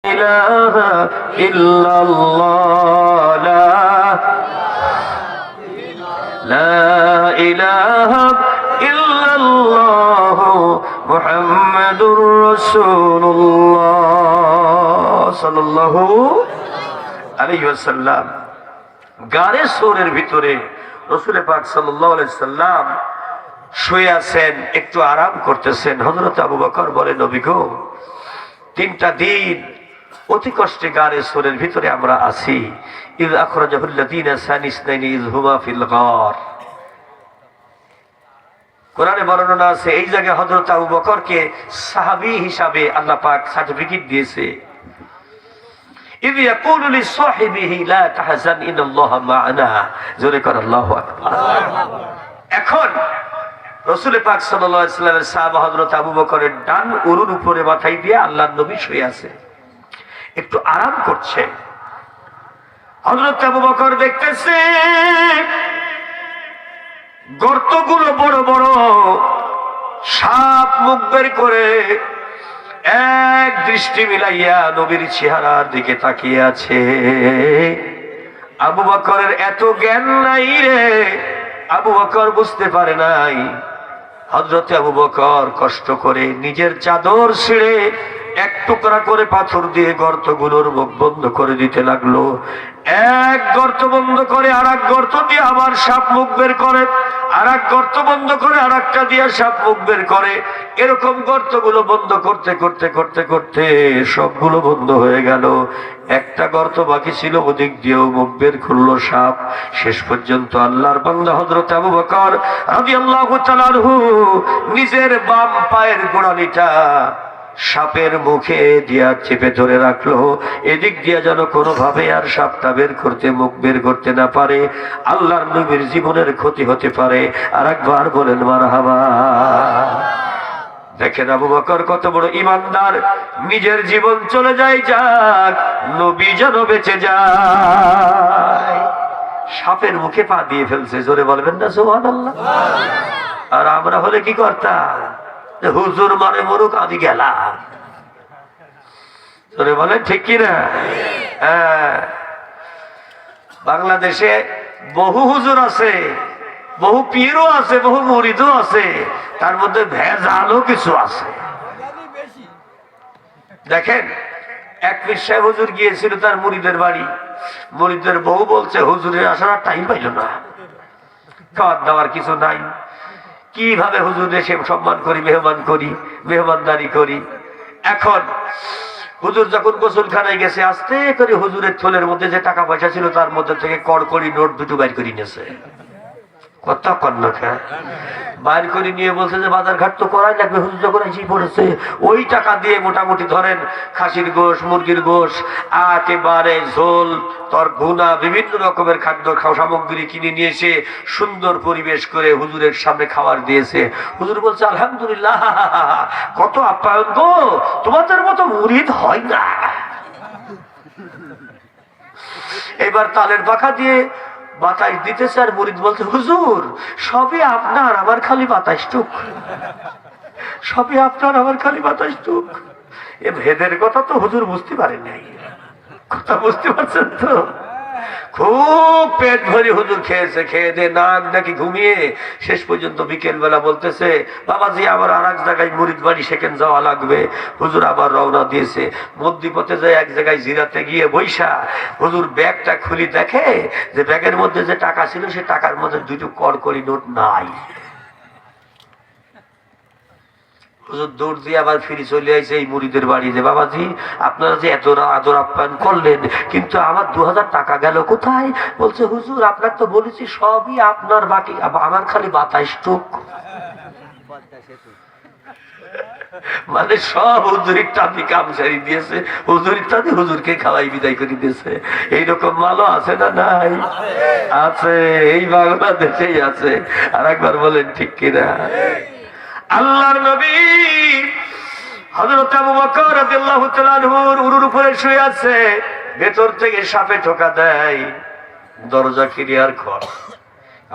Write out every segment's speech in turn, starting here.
ইলাহা ইল্লাল্লাহ লা ইলাহা ইল্লাল্লাহ মুহাম্মাদুর রাসূলুল্লাহ সাল্লাল্লাহু আলাইহি ওয়াসাল্লাম। গারে সোরের ভিতরে রাসূল পাক সাল্লাল্লাহু আলাইহি সাল্লাম শুয়ে আছেন, একটু আরাম করতেছেন। হযরত আবু বকর বলে, নবী গো, 3টা দিন অতি কষ্টে গারে সোরের ভিতরে আমরা আছি। ইয আখরাজাহুল্লাযীনা সানিসনাইনি ইয হুমা ফিল গার। কোরআনে বর্ণনা আছে, এই জায়গায় হযরত আবু বকরকে সাহাবী হিসাবে আল্লাহ পাক সার্টিফিকেট দিয়েছে। ইয ইয়াকুলু লিসাহিবিহি লা তাহজান ইন্নাল্লাহা মা'ানা। জোরে কর আল্লাহু আকবার। এখন রাসূল পাক সাল্লাল্লাহু আলাইহি ওয়াসাল্লামের সাহাবা হযরত আবু বকরের ডান উরুর উপরে মাথায় দিয়ে আল্লাহর নবী শুয়ে আছে, একটু আরাম করছে। হযরত আবু বকর দেখতেছে গর্তগুলো বড় বড়, সাপ মুখ বের করে এক দৃষ্টি মিলাইয়া নবীর চেহারার দিকে তাকিয়ে আছে। আবু বকরের এত জ্ঞান নাই রে, আবু বকর বুঝতে পারে নাই। হযরত আবু বকর কষ্ট করে নিজের চাদর ছিঁড়ে এক টুকরা করে পাথর দিয়ে গর্তগুলোর মুখ বন্ধ করে দিতে লাগলো। এক গর্ত বন্ধ করে আর এক গর্ত দিয়ে আবার সাপ মুখ বের করে, আর এক গর্ত বন্ধ করে আর একটা দিয়ে সাপ মুখ বের করে। এরকম গর্তগুলো বন্ধ করতে করতে করতে করতে সবগুলো বন্ধ হয়ে গেল। একটা গর্ত বাকি ছিল, ওদিক দিয়েও মুখ বের করলো সাপ। শেষ পর্যন্ত আল্লাহর বান্দা হযরত আবু বকর রাদিয়াল্লাহু তাআলা আনহু নিজের বাম পায়ের গোড়ালিটা সাপের মুখে দিয়া চেপে ধরে রাখলো, এদিক দিয়া যেন কোনোভাবে আর সাপটা বের করতে, মুখ বের করতে না পারে। আল্লাহর নবীর জীবনের ক্ষতি হতে পারে। আর একবার বলেন মারহাবা। দেখেন আবু বকর কত বড় ইমানদার, নিজের জীবন চলে যায় যাক, নবী যেন বেঁচে যায়। সাপের মুখে পা দিয়ে ফেলছে, জোরে বলবেন না সুবহানাল্লাহ। আর আমরা হলে কি করতাম? হুজুর মানে মরুক, আমি গেলাম। জোরে বলেন ঠিক কিনা? হ্যাঁ, বাংলাদেশে বহু হুজুর আছে, বহু পীরও আছে, বহু মুরিদও আছে, তার মধ্যে ভেজালও কিছু আছে। দেখেন, এক পীর সাহেব হুজুর গিয়েছিল তার মুরিদের বাড়ি। মুরিদের বউ বলছে, হুজুরের আসার টাইম পাইল না, খাওয়ার দাওয়ার কিছু নাই, কিভাবে হুজুরে সে সম্মান করি, মেহমান করি, মেহমানদারি করি। এখন হুজুর যখন গোসলখানায় গেছে, আস্তে করে হুজুরের থলের মধ্যে যে টাকা পয়সা ছিল তার মধ্যে থেকে কড়কড়ি নোট 2টো বাইর করে নিয়েছে। কত কন্যা বাইর করে নিয়ে বলছে যে বাজার ঘাট তো করাই লাগবে, হুজুর যখন এসেই পড়েছে। ওই টাকা দিয়ে মোটামুটি ধরেন খাসির গোশ, মুরগির গোশ, একেবারে ঝোল, তরভুনা, বিভিন্ন রকমের খাদ্য সামগ্রী কিনে নিয়ে এসে সুন্দর পরিবেশ করে হুজুরের সামনে খাবার দিয়েছে। হুজুর বলছে, আলহামদুলিল্লাহ, কত আপ্যায়ন গো, তোমাদের মতো মুরিদ হয় না। এবার তালের পাখা দিয়ে বাতাস দিতেছে, আর মুরিদ বলছে, হুজুর সবই আপনার, আমার খালি বাতাস টুক, সবই আপনার, আমার খালি বাতাস টুক। এ ভেদের কথা তো হুজুর বুঝতে পারেন নাই। কথা বুঝতে পারছেন তো? খুব পেট ভরি হুজুর খেয়েছে, খেয়ে দে নাক নাকি ঘুমিয়ে শেষ পর্যন্ত বিকেল বেলা বলতেছে, বাবাজি আমার আর এক জায়গায় মুরিদ বাড়ি, সেখানে যাওয়া লাগবে। হুজুর আবার রওনা দিয়েছে। মধ্যপথে যায় এক জায়গায় জিরাতে গিয়ে বৈশা হুজুর ব্যাগটা খুলি, দেখে যে ব্যাগের মধ্যে যে টাকা ছিল সে টাকার মধ্যে 2টো কড়কড়ি নোট নাই। হুজুর দৌড় দিয়ে আবার ফিরে চলে আসে এই মুরিদের বাড়ি, যে বাবাজি আপনারা যে এত আদর আপ্যায়ন করলেন, কিন্তু আমার 2000 টাকা গেল কোথায়? বলছে, হুজুর আপনার তো বলেছি সবই আপনার, বাকি আমার খালি বাতাস টুক। মানে সব হুজুরের টানি কাম সারি দিয়েছে, হুজুরের টানি হুজুরকে খাওয়াই বিদায় করে দিয়েছে। এইরকম মালও আছে না নাই? আছে, এই বাংলাদেশেই আছে। আর একবার বলেন ঠিক কিনা? আল্লাহর নবী হযরত আবু বকর রাদিয়াল্লাহু তাআলা আনহুর উরুর উপরে শুয়ে আছে, ভেতর থেকে সাপে ঠোকা দেয়, দরজা ক্লিয়ার কর।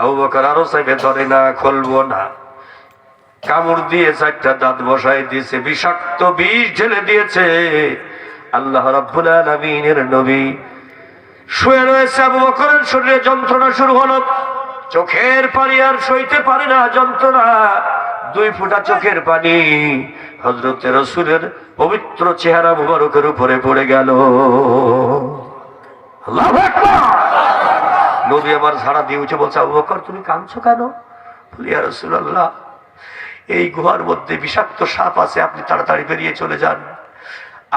আবু বকর আরো চাইবে, ধরে না, খুলবো না। কামড় দিয়ে 4টা দাঁত বসাই দিয়েছে, বিষাক্ত বিষ ঢেলে দিয়েছে। আল্লাহ রাব্বুল আলামিনের নবী শুয়ে রয়েছে। আবু বকরের শরীরে যন্ত্রণা শুরু হলো, চোখের পানি আর সইতে পারে না যন্ত্রণা, 2 ফোঁটা চোখের পানি হযরত রাসূলের পবিত্র চেহারা মুবারকের উপরে পড়ে গেল। আল্লাহু আকবার। নবী আমার ঝাড়া দিয়ে উঠে বলছে, আবু বকর তুমি কাঁদছো কেন? বলি, ইয়া রাসূলুল্লাহ, এই গুহার মধ্যে বিষাক্ত সাপ আছে, আপনি তাড়াতাড়ি বেরিয়ে চলে যান।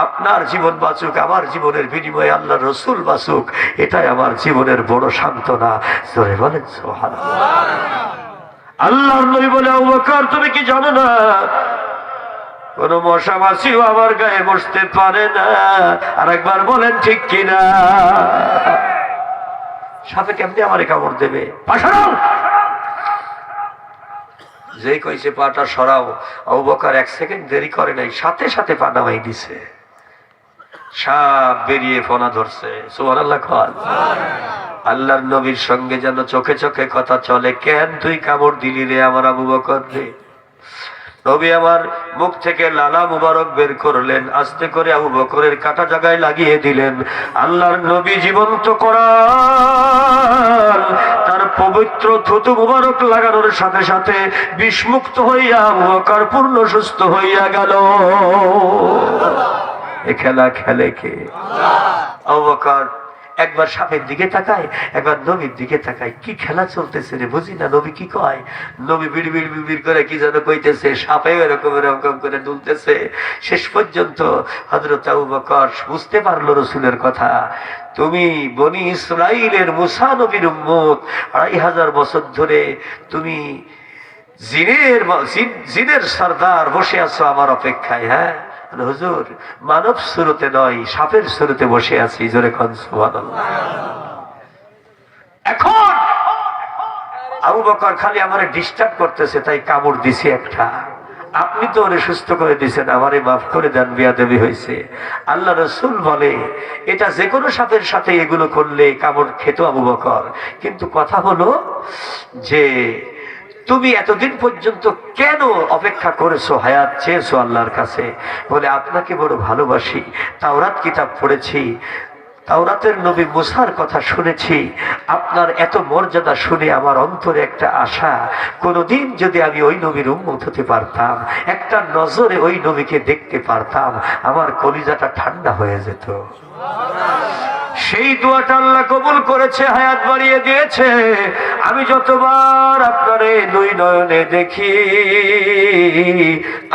আপনার জীবন বাঁচুক, আমার জীবনের বিনিময়ে আল্লাহর রাসূল বাঁচুক, এটাই আমার জীবনের বড় সান্ত্বনা। জোরে বলেন সুবহানাল্লাহ। আল্লাহর নবী বলে, আবু বকর তুমি কি জানো না, কোন মশা মাছিও আমার গায়ে বসতে পারে না? আর একবার বলেন ঠিক কিনা? সাপে কেমনি আমারে কামড় দেবে? পা সরাও। যে কইছে পাটা সরাও, আবু বকর 1 সেকেন্ড দেরি করে নাই, সাথে সাথে পা নামাই দিছে। সাপ বেরিয়ে ফনা ধরছে। সুবহানাল্লাহ। আল্লাহর নবীর সঙ্গে যেন চোখে চোখে কথা চলে, কেন তুই কামড় দিলি রে আমার আবু বকর রে? নবী আমার মুখ থেকে লালা মুবারক বের করলেন, আস্তে করে আবু বকরের কাটা জায়গায় লাগিয়ে দিলেন। আল্লাহর নবী জীবন্ত কোরআন তার পবিত্র থুতু মুবারক লাগানোর সাথে সাথে বিষমুক্ত হইয়া আবু বকর পূর্ণ সুস্থ হইয়া গেল। এ খেলা খেলে কে? আবু বকর একবার সাপের দিকে তাকায়, একবার নবীর দিকে তাকায়, কি খেলা চলতেছে রে বুঝি না। নবী কি কয়? নবী বিড় বিড় বিড় করে কি যেন কইতেছে, সাপে এরকম এরকম করে দুলতেছে। শেষ পর্যন্ত হযরত আবু বকর বুঝতে পারলো রাসূলের কথা। তুমি বনি ইসরাইলের মুসা নবীর উম্মত, 2500 বছর ধরে তুমি জিনের সরদার বসে আছো আমার অপেক্ষায়। হ্যাঁ হুজুর, মানব সুরতে নয়, সাপের সুরতে বসে আছি। জোরে কোন সুবহানাল্লাহ। এখন আবু বকর খালি আমারে ডিস্টার্ব করতেছে, তাই কামড় দিছি একটা। আপনি তো ওরে সুস্থ করে দিয়েছেন, আমারে মাফ করে দেন, বেয়াদবি হয়েছে। আল্লাহ রাসূল বলে, এটা যে কোনো সাপের সাথে এগুলো করলে কামড় খেত আবু বকর। কিন্তু কথা হলো যে তুমি এতদিন পর্যন্ত কেন অপেক্ষা করেছো, হায়াত চেয়েছো আল্লাহর কাছে? বলে, আপনাকে বড় ভালোবাসি, তাওরাত কিতাব পড়েছি, তাওরাতের নবী মুসার কথা শুনেছি, আপনার এত মর্যাদা শুনে আমার অন্তরে একটা আশা, কোনদিন যদি আমি ওই নবীর উম্মত হতে পারতাম, একটা নজরে ওই নবীকে দেখতে পারতাম, আমার কলিজাটা ঠান্ডা হয়ে যেত। সেই দোয়াটা আল্লাহ কবুল করেছে, হায়াত বাড়িয়ে দিয়েছে। আমি যতবার আপনারে 2 নয়নে দেখি,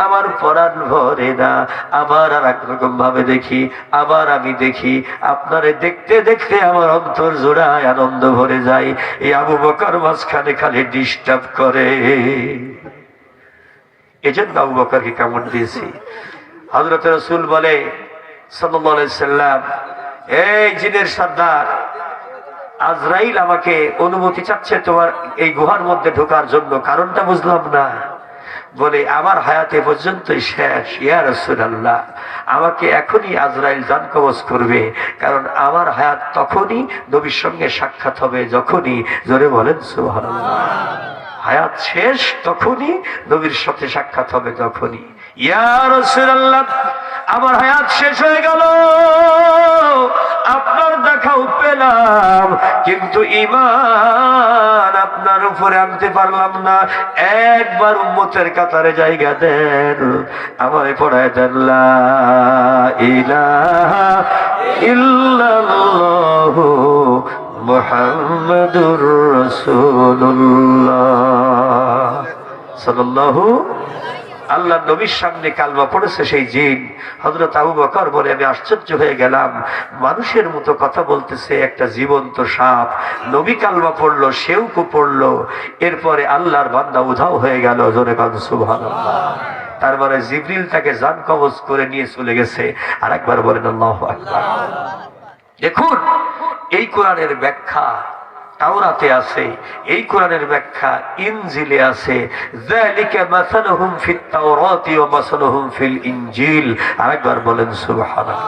আমার পরাণ ভরে না। আবার আর একরকম ভাবে দেখি, আবার আমি দেখি, আপনারে দেখতে দেখতে আমার অন্তর জোড়ায় আনন্দ ভরে যায়। এই আবু বকর মাঝখানে খালি ডিস্টার্ব করে, এজন্য আবু বকরকে কামড় দিয়েছি। হযরত রাসূল বলে সাল্লাল্লাহু আলাইহি সাল্লাম, এই জিনের সর্দার আজরাইল আমাকে অনুমতি চাচ্ছে তোমার এই গুহার মধ্যে ঢোকার জন্য, কারণটা বুঝলাম না। বলে, আমার হায়াতে পর্যন্তই শেষ ইয়া রাসূলুল্লাহ, আমাকে এখনই আজরাইল জান কবজ করবে, কারণ আমার হায়াত তখনই নবীর সঙ্গে সাক্ষাৎ হবে যখনই, জোরে বলেন সুবহানাল্লাহ, হায়াত শেষ তখনই, নবীর সাথে সাক্ষাৎ হবে তখনই। ইয়া রাসূলুল্লাহ, আমার হায়াত শেষ হয়ে গেল, আপনার দেখাও পেলাম, কিন্তু ঈমান আপনার উপরে আনতে পারলাম না। একবার উম্মতের কাতারে জায়গা দেন, আমারে পড়ায় দেন লা ইলাহা ইল্লাল্লাহু মুহাম্মাদুর রাসূলুল্লাহ সাল্লাল্লাহু। আল্লাহ নবীর সামনে কালমা পড়েছে সেই জিন। হযরত আবু বকর বলে, আমি আশ্চর্য হয়ে গেলাম, মানুষের মতো কথা বলতেছে একটা জীবন্ত সাপ। নবী কালমা পড়লো, সেও কো পড়লো, এরপরে আল্লাহর বান্দা উধাও হয়ে গেল। জোরে বলেন সুবহানাল্লাহ। তার মানে জিবরিল তাকে জান কবজ করে নিয়ে চলে গেছে। আর একবার বলেন আল্লাহু আকবার। দেখুন, এই কোরআনের ব্যাখ্যা তাওরাতে আছে, এই কোরআনের ব্যাখ্যা ইনজিলে আছে। যালিকা মাসালুহুম ফিত তাওরাতি ওয়া মাসালুহুম ফিল ইনজিল। আরেকবার বলেন সুবহানাল্লাহ।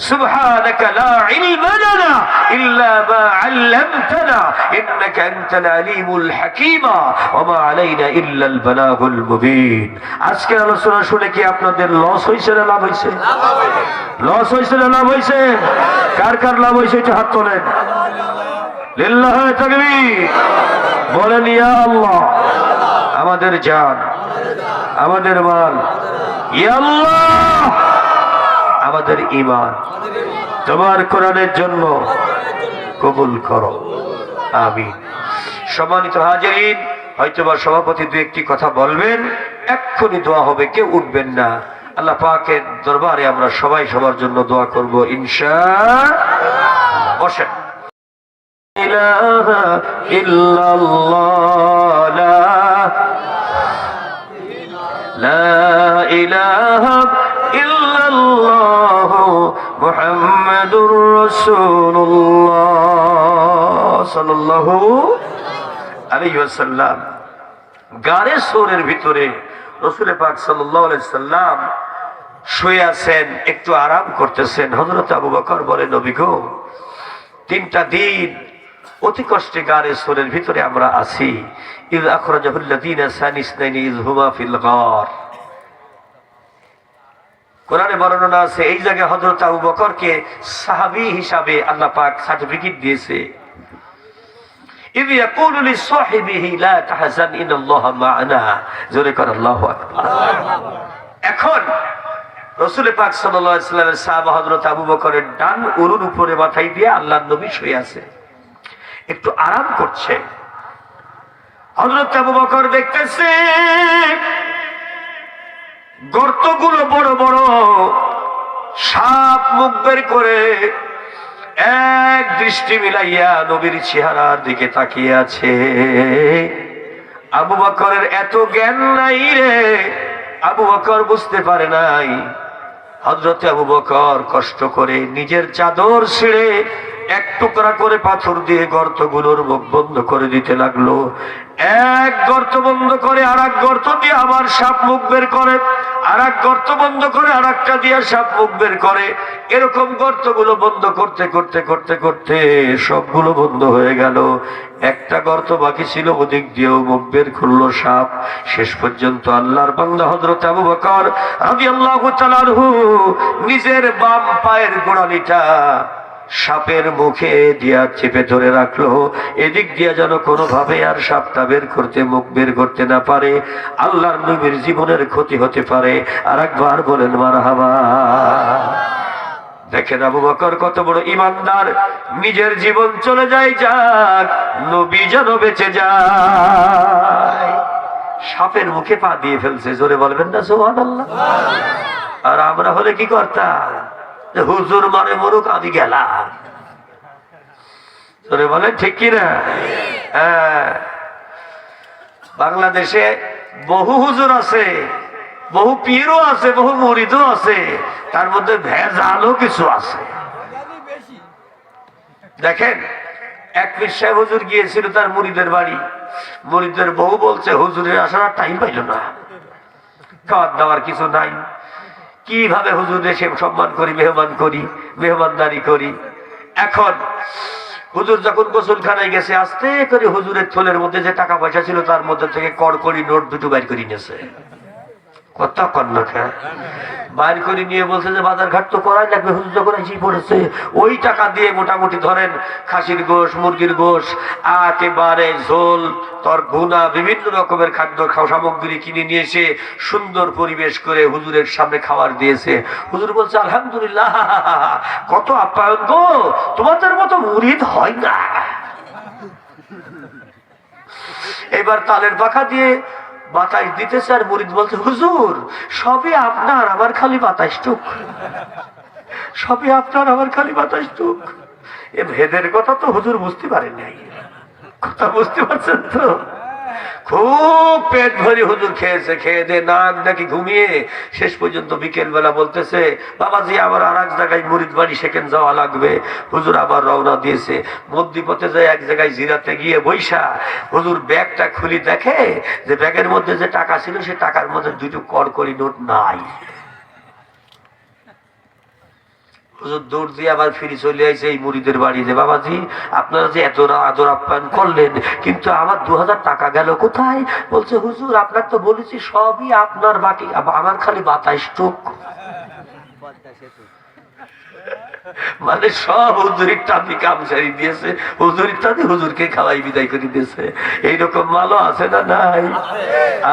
সুবহানাকা লা ইলমা লানা ইল্লা মা 'আল্লামতানা ইন্নাকা আনতাল আলিমুল হাকীমা ওয়া মা আলাইনা ইল্লাল বালাগুল মুবিন। আজকের আলোচনা শুনে কি আপনাদের লস হইছে না লাভ হইছে? লস হইছে না লাভ হইছে? কার কার লাভ হইছে একটু হাত তোলেন। লিল্লাহি তাকবীর। বলেন ইয়া আল্লাহ, আমাদের জান, আমাদের মাল, ইয়া আল্লাহ আমাদের ঈমান তোমার কোরআনের জন্য কবুল করো, আমিন। সম্মানিত হাজিরিন, হয়তোবা সভাপতি দু একটি কথা বলবেন, এক্ষুনি দোয়া হবে, কেউ উঠবেন না। আল্লাহ পাকের দরবারে আমরা সবাই সবার জন্য দোয়া করব ইনশাআল্লাহ। বসেন। ইলাহা ইল্লাল্লাহ, লা ইলাহা ইল্লাল্লাহ মুহাম্মাদুর রাসূলুল্লাহ সাল্লাল্লাহু আলাইহি ওয়াসাল্লাম। গারে সোরের ভিতরে রাসূল পাক সাল্লাল্লাহু আলাইহি সাল্লাম শুয়ে আছেন, একটু আরাম করতেছেন। হযরত আবু বকর বলে, নবী গো, 3টা দিন অতি কষ্টে গারে সোরের ভিতরে আমরা আছি। ইয আখরাজাহুল্লাযীনা সানিসনাইনি ইয হুমা ফিল গার। কোরআনে বর্ণনা আছে, এই জায়গায় হযরত আবু বকরকে সাহাবী হিসাবে আল্লাহ পাক সার্টিফিকেট দিয়েছে। ইয ইয়াকুলু লিসাহিবিহি লা তাহজান ইন্নাল্লাহা মা'ানা। জোরে কর আল্লাহু আকবার। এখন রাসূল পাক সাল্লাল্লাহু আলাইহি ওয়াসাল্লামের সাহাবা হযরত আবু বকরের ডান উরুর উপরে মাথায় দিয়ে আল্লাহর নবী শুয়ে আছে, একটু আরাম করছে। হযরত আবু বকর দেখতেছে গর্তগুলো বড় বড়, সাপ মুখ বের করে এক দৃষ্টি মিলাইয়া নবীর চেহারার দিকে তাকিয়ে আছে। আবু বকরের এত জ্ঞান নাই রে, আবু বকর বুঝতে পারে নাই। হযরত আবু বকর কষ্ট করে নিজের চাদর ছিঁড়ে এক টুকরা করে পাথর দিয়ে গর্তগুলোর মুখ বন্ধ করে দিতে লাগলো। এক গর্ত বন্ধ করে আর এক গর্ত দিয়ে আবার সাপ মুখ বের করে, আর এক গর্ত বন্ধ করে আর একটা দিয়ে সাপ মুখ বের করে। এরকম গর্তগুলো বন্ধ করতে করতে করতে করতে সবগুলো বন্ধ হয়ে গেল। একটা গর্ত বাকি ছিল, ওদিক দিয়েও মুখ বের করলো সাপ। শেষ পর্যন্ত আল্লাহর বান্দা হযরত আবু বকর রাদিয়াল্লাহু তাআলা আনহু নিজের বাম পায়ের গোড়ালিটা সাপের মুখে দিয়া চেপে ধরে রাখলো, এদিক দিয়া যেন কোনোভাবে আর সাপটা বের করতে, মুখ বের করতে না পারে। আল্লাহর নবীর জীবনের ক্ষতি হতে পারে। আর একবার বলেন মারহাবা। দেখেন আবু বকর কত বড় ইমানদার, নিজের জীবন চলে যায় যাক, নবী যেন বেঁচে যায়। সাপের মুখে পা দিয়ে ফেলছে, জোরে বলবেন না সুবহানাল্লাহ। আর আমরা হলে কি করতাম? হুজুর মানে মরুক, আমি গেলাম। তোরে বলেন ঠিক কিনা? হ্যাঁ, বাংলাদেশে বহু হুজুর আছে, বহু পীরও আছে, বহু মুরিদও আছে, তার মধ্যে ভেজালও কিছু আছে। দেখেন, এক পীর সাহেব হুজুর গিয়েছিল তার মুরিদের বাড়ি। মুরিদের বউ বলছে, হুজুরের আসার টাইম পাইল না, খাওয়ার দাওয়ার কিছু নাই, কিভাবে হুজুরে সে সম্মান করি, মেহমান করি, মেহমানদারি করি। এখন হুজুর যখন গোসলখানায় গেছে, আস্তে করে হুজুরের থলের মধ্যে যে টাকা পয়সা ছিল তার মধ্যে থেকে কড়কড়ি নোট দুটো বাইর করে নিয়েছে। কত কন্যা বাইর করে নিয়ে বলছে যে বাজার ঘাট তো করাই লাগবে, হুজুর যখন এসে পড়েছে ওই টাকা দিয়ে মোটামুটি ধরেন খাসির গোশ, মুরগির গোশ, একেবারে ঝোল, তর ভুনা, বিভিন্ন রকমের খাদ্য সামগ্রী কিনে নিয়ে এসে সুন্দর পরিবেশ করে হুজুরের সামনে খাবার দিয়েছে। হুজুর বলছে, আলহামদুলিল্লাহ, কত আপ্যায়ন গো, তোমাদের মতো মুরিদ হয় না। এবার তালের পাখা দিয়ে বাতাস দিতেছে, আর মুরিদ বলছে, হুজুর সবই আপনার, আমার খালি বাতাস টুক, সবই আপনার, আমার খালি বাতাস টুক। এ ভেদের কথা তো হুজুর বুঝতে পারেন নাই। কথা বুঝতে পারছেন তো? খুব পেট ভরি হুজুর খেয়েছে, খেয়ে দে নাক নাকি ঘুমিয়ে শেষ পর্যন্ত বিকেল বেলা বলতেছে, বাবাজি আমার আর এক জায়গায় মুরিদ বাড়ি সেখানে যাওয়া লাগবে। হুজুর আবার রওনা দিয়েছে। মধ্যপথে যায় এক জায়গায় জিরাতে গিয়ে বৈশা হুজুর ব্যাগটা খুলি, দেখে যে ব্যাগের মধ্যে যে টাকা ছিল সে টাকার মধ্যে দুটো কড়কড়ি নোট নাই। হুজুর দৌড় দিয়ে আবার ফিরে চলে আইছে এই মুরিদের বাড়িতে, বাবাজি আপনারা যে এত আদর আপ্যায়ন করলেন, কিন্তু আমার 2000 টাকা গেল কোথায়? বলছে হুজুর আপনার তো বলেছি সবই আপনার, বাকি আমার খালি 22 টুক। মানে সব হুজুরির টানি কাম সারি দিয়েছে, হুজুরির টানি হুজুরকে খাওয়াই বিদায় করে দিয়েছে। এইরকম মালও আছে না নাই?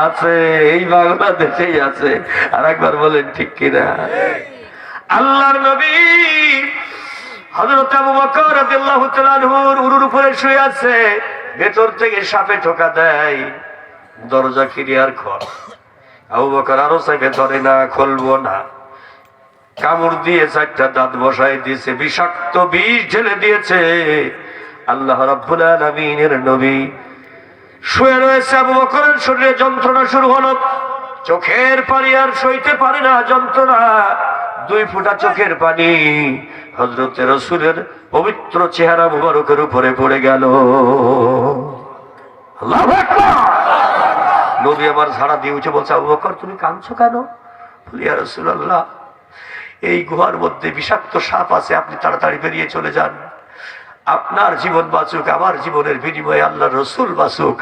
আছে, এই বাংলাদেশেই আছে। আর একবার বলেন ঠিক কিনা? আল্লাহর নবী হযরত আবু বকর রাদিয়াল্লাহু তাআলা আনহুর উরুর উপরে শুয়ে আছে, ভেতর থেকে সাপে ঠোকা দেয়, দরজা ক্লিয়ার কর। আবু বকর আরো চাইবে ধরে না, খুলবো না, কামড় দিয়ে 4টা দাঁত বসায় দিয়েছে, বিষাক্ত বিষ ঢেলে দিয়েছে। আল্লাহ রাব্বুল আলামিনের নবী শুয়ে রয়েছে, আবু বকরের শরীরে যন্ত্রণা শুরু হলো, চোখের পানি আর সইতে পারে না যন্ত্রণা, 2 ফোঁটা চোখের পানি হযরত রাসূলের পবিত্র চেহারা মুবারকের উপরে পড়ে গেল। আল্লাহু আকবার। নবী আমার ঝাড়া দিয়ে উঠে বলছে, আবু বকর তুমি কাঁদছো কেন? বলি ইয়া রাসূলুল্লাহ এই গুহার মধ্যে বিষাক্ত সাপ আছে, আপনি তাড়াতাড়ি বেরিয়ে চলে যান, আপনার জীবন বাঁচুক, আমার জীবনের বিনিময়ে আল্লাহর রাসূল বাঁচুক।